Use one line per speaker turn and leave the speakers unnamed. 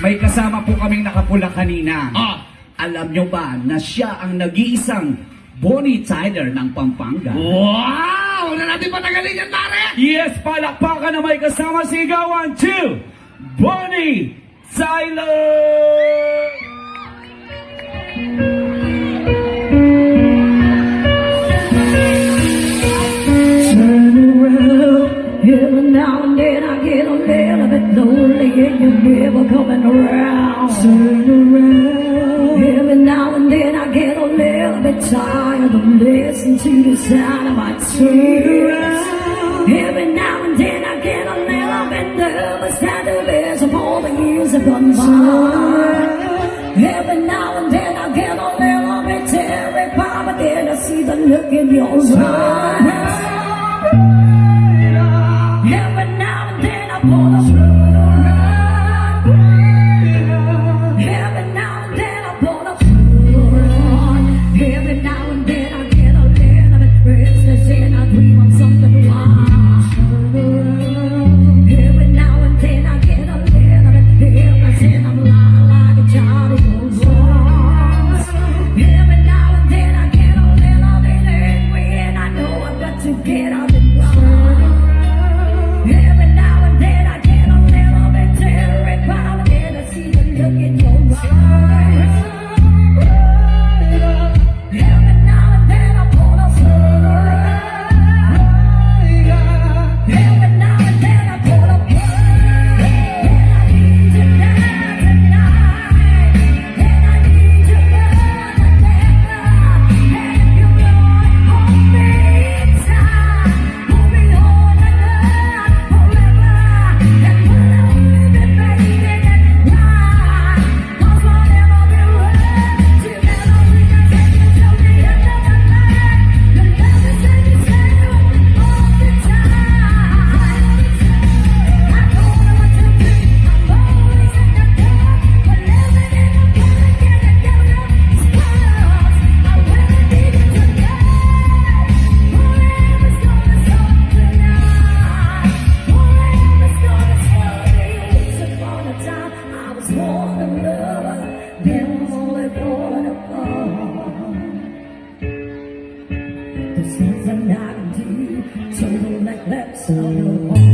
May kasama po kaming nakapula kanina.
Ah.
Alam nyo ba na siya ang nag-iisang Boney Tyler ng Pampanga?
Wow! Huwag na natin patagalin yan, pare!
Yes, palakpakan na may kasama sigawan 2, Boney Tyler!
Turn around, every now and then I get a little bit lonely and you're never coming around. Turn around, every now and then I get a little bit tired of listening to the sound of my tears. Every now and then I get a little bit nervous that the rest of all the years have gone by. Every now and then I get a little bit terrified, but then I see the look in your eyes. Every now and then I pull a run. Every now and then I pull a run. Every now and then I get a little bit restless and I dream of something wild. Every now and then I get a little bit helpless and I'm lying like a child in those arms. Every now and then I get a little bit angry and I know I've got to get out and run. Every now and then I get a little bit terrified, but then I see the look in your eyes. Every now and then I pull a plug. Every now and then I pull a plug. And I need you now tonight. And I need you now together. And if you want, hold me inside. Hold me all night, forever. And we'll only be making it right. 'Cause whatever we run, together we can take it till the end of the night. The love is in the center all the time. I don't know what to do. I'm always in the dark, but living in the dark, getting together is close. I really need you tonight. Forever's gonna stop tonight. Forever's gonna stop me. Once upon a time, I was more than lover, then I'm only falling apart. There's something I can do to the eclipse of your heart.